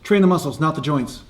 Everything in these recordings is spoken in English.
Train the muscles, not the joints.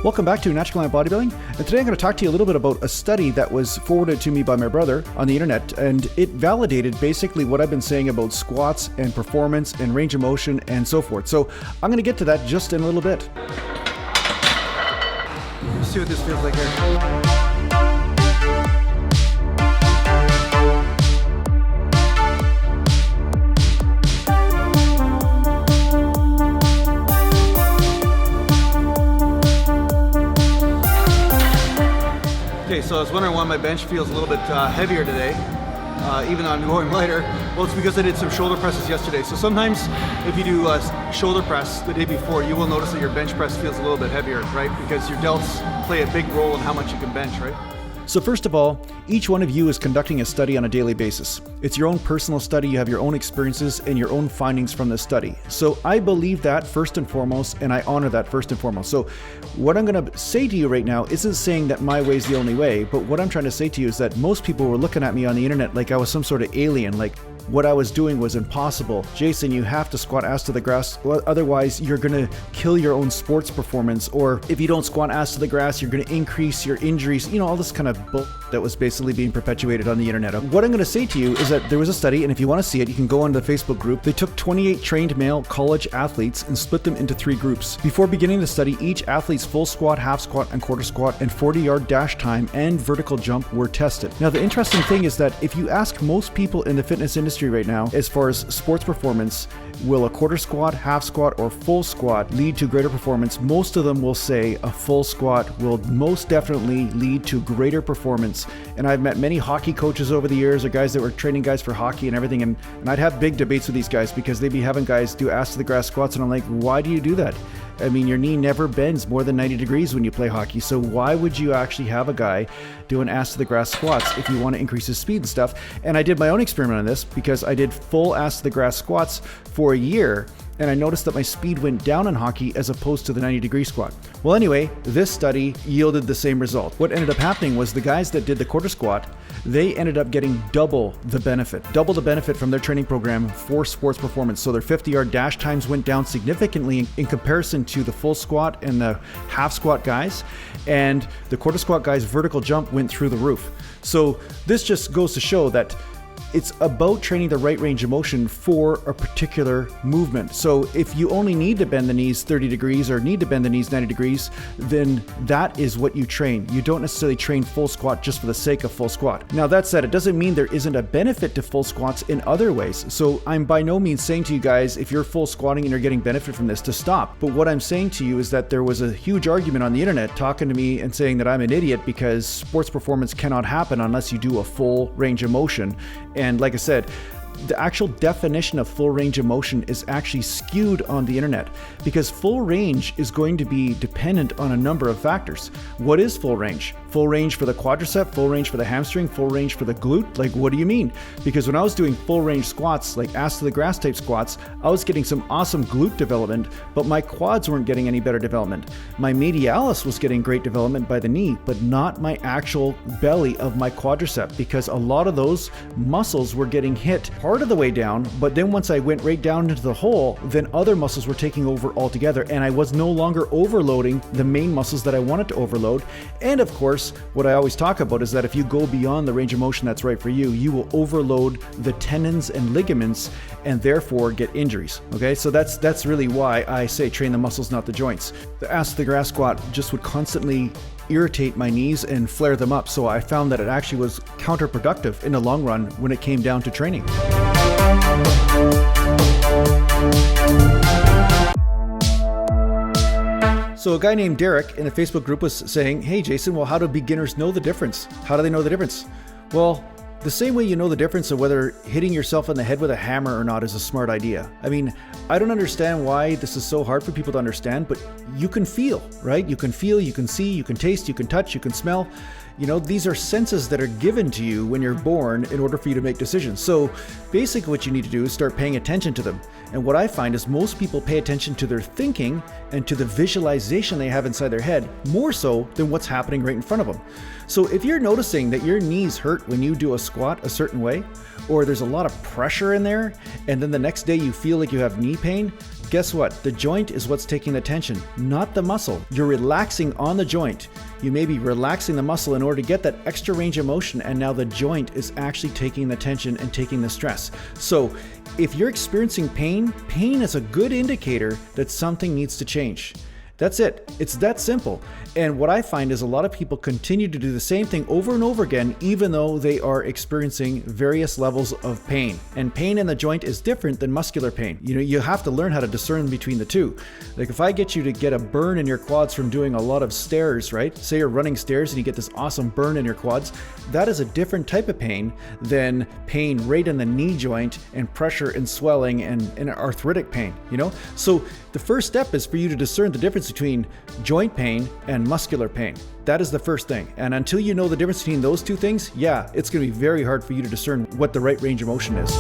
Welcome back to Natural Gallant Bodybuilding, and today I'm going to talk to you a little bit about a study that was forwarded to me by my brother on the internet, and it validated basically what I've been saying about squats and performance and range of motion and so forth. So I'm going to get to that just in a little bit. Let's see what this feels like here. Okay, so I was wondering why my bench feels a little bit heavier today, even though I'm going lighter. Well, it's because I did some shoulder presses yesterday. So sometimes if you do shoulder press the day before, you will notice that your bench press feels a little bit heavier, right? Because your delts play a big role in how much you can bench, right? So first of all, each one of you is conducting a study on a daily basis. It's your own personal study, you have your own experiences and your own findings from this study. So I believe that first and foremost, and I honor that first and foremost. So what I'm gonna say to you right now isn't saying that my way is the only way, but what I'm trying to say to you is that most people were looking at me on the internet like I was some sort of alien, like what I was doing was impossible. Jason, you have to squat ass to the grass, otherwise you're gonna kill your own sports performance. Or if you don't squat ass to the grass, you're gonna increase your injuries. You know, all this kind of bull that was basically being perpetuated on the internet. What I'm gonna say to you is that there was a study, and if you wanna see it, you can go onto the Facebook group. They took 28 trained male college athletes and split them into 3 groups. Before beginning the study, each athlete's full squat, half squat, and quarter squat, and 40-yard dash time and vertical jump were tested. Now, the interesting thing is that if you ask most people in the fitness industry right now, as far as sports performance, will a quarter squat, half squat, or full squat lead to greater performance? Most of them will say a full squat will most definitely lead to greater performance. And I've met many hockey coaches over the years, or guys that were training guys for hockey and everything, and I'd have big debates with these guys because they'd be having guys do ass to the grass squats, and I'm like, why do you do that? I mean, your knee never bends more than 90 degrees when you play hockey, so why would you actually have a guy doing ass to the grass squats if you want to increase his speed and stuff? And I did my own experiment on this because I did full ass to the grass squats for a year, and I noticed that my speed went down in hockey as opposed to the 90-degree squat. Well, anyway, this study yielded the same result. What ended up happening was the guys that did the quarter squat, they ended up getting double the benefit from their training program for sports performance. So their 50-yard dash times went down significantly in comparison to the full squat and the half squat guys, and the quarter squat guys' vertical jump went through the roof. So this just goes to show that it's about training the right range of motion for a particular movement. So if you only need to bend the knees 30 degrees or need to bend the knees 90 degrees, then that is what you train. You don't necessarily train full squat just for the sake of full squat. Now that said, it doesn't mean there isn't a benefit to full squats in other ways. So I'm by no means saying to you guys, if you're full squatting and you're getting benefit from this, to stop. But what I'm saying to you is that there was a huge argument on the internet talking to me and saying that I'm an idiot because sports performance cannot happen unless you do a full range of motion. And like I said, the actual definition of full range of motion is actually skewed on the internet because full range is going to be dependent on a number of factors. What is full range? Full range for the quadricep, full range for the hamstring, full range for the glute? Like, what do you mean? Because when I was doing full range squats, like ass to the grass type squats, I was getting some awesome glute development, but my quads weren't getting any better development. My medialis was getting great development by the knee, but not my actual belly of my quadricep because a lot of those muscles were getting hit part of the way down, but then once I went right down into the hole, then other muscles were taking over altogether, and I was no longer overloading the main muscles that I wanted to overload. And of course, what I always talk about is that if you go beyond the range of motion that's right for you, you will overload the tendons and ligaments and therefore get injuries. Okay, so that's really why I say train the muscles, not the joints. The ass to the grass squat just would constantly irritate my knees and flare them up, so I found that it actually was counterproductive in the long run when it came down to training. So a guy named Derek in a Facebook group was saying, hey Jason, well, how do beginners know the difference? How do they know the difference? Well, The same way you know the difference of whether hitting yourself in the head with a hammer or not is a smart idea. I mean, I don't understand why this is so hard for people to understand, but you can feel, right? You can feel, you can see, you can taste, you can touch, you can smell. You know, these are senses that are given to you when you're born in order for you to make decisions. So basically what you need to do is start paying attention to them. And what I find is most people pay attention to their thinking and to the visualization they have inside their head more so than what's happening right in front of them. So if you're noticing that your knees hurt when you do a squat a certain way, or there's a lot of pressure in there, and then the next day you feel like you have knee pain, guess what? The joint is what's taking the tension, not the muscle. You're relaxing on the joint. You may be relaxing the muscle in order to get that extra range of motion, and now the joint is actually taking the tension and taking the stress. So if you're experiencing pain, pain is a good indicator that something needs to change. That's it. It's that simple. And what I find is a lot of people continue to do the same thing over and over again, even though they are experiencing various levels of pain. And pain in the joint is different than muscular pain. You know, you have to learn how to discern between the two. Like if I get you to get a burn in your quads from doing a lot of stairs, right? Say you're running stairs and you get this awesome burn in your quads. That is a different type of pain than pain right in the knee joint and pressure and swelling and arthritic pain, you know? So the first step is for you to discern the difference between joint pain and muscular pain. That is the first thing. And until you know the difference between those two things, yeah, it's going to be very hard for you to discern what the right range of motion is.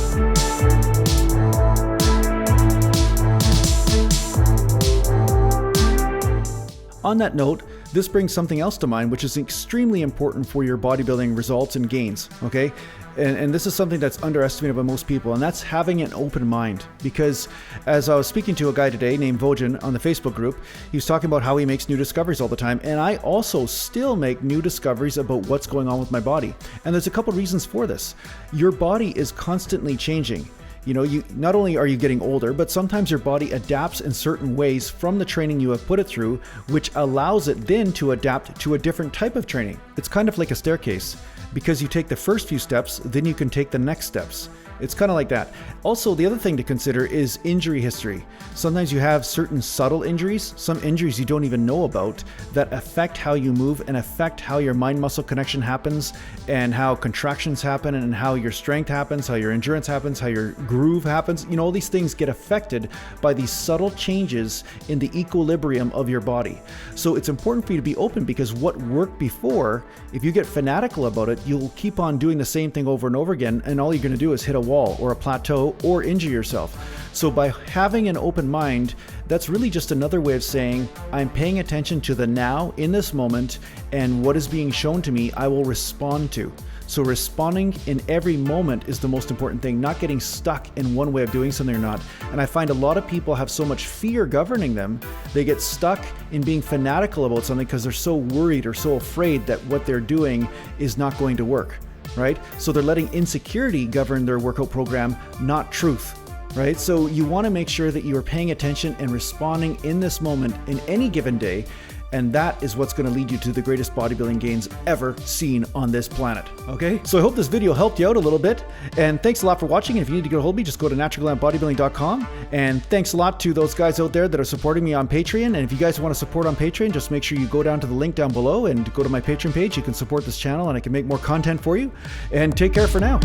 On that note, this brings something else to mind, which is extremely important for your bodybuilding results and gains, okay? And this is something that's underestimated by most people, and that's having an open mind. Because as I was speaking to a guy today named Vojan on the Facebook group, he was talking about how he makes new discoveries all the time, and I also still make new discoveries about what's going on with my body. And there's a couple reasons for this. Your body is constantly changing. You know, not only are you getting older, but sometimes your body adapts in certain ways from the training you have put it through, which allows it then to adapt to a different type of training. It's kind of like a staircase. Because you take the first few steps, then you can take the next steps. It's kind of like that. Also, the other thing to consider is injury history. Sometimes you have certain subtle injuries, some injuries you don't even know about, that affect how you move and affect how your mind-muscle connection happens and how contractions happen and how your strength happens, how your endurance happens, how your groove happens. You know, all these things get affected by these subtle changes in the equilibrium of your body. So it's important for you to be open, because what worked before, if you get fanatical about it, you'll keep on doing the same thing over and over again, and all you're going to do is hit a wall or a plateau or injure yourself. So by having an open mind, that's really just another way of saying I'm paying attention to the now in this moment, and what is being shown to me I will respond to. So responding in every moment is the most important thing, not getting stuck in one way of doing something or not. And I find a lot of people have so much fear governing them, they get stuck in being fanatical about something because they're so worried or so afraid that what they're doing is not going to work. Right? So they're letting insecurity govern their workout program, not truth, right? So you want to make sure that you are paying attention and responding in this moment in any given day. And that is what's going to lead you to the greatest bodybuilding gains ever seen on this planet. Okay? So I hope this video helped you out a little bit. And thanks a lot for watching. And if you need to get a hold of me, just go to naturalgallantbodybuilding.com. And thanks a lot to those guys out there that are supporting me on Patreon. And if you guys want to support on Patreon, just make sure you go down to the link down below and go to my Patreon page. You can support this channel and I can make more content for you. And take care for now.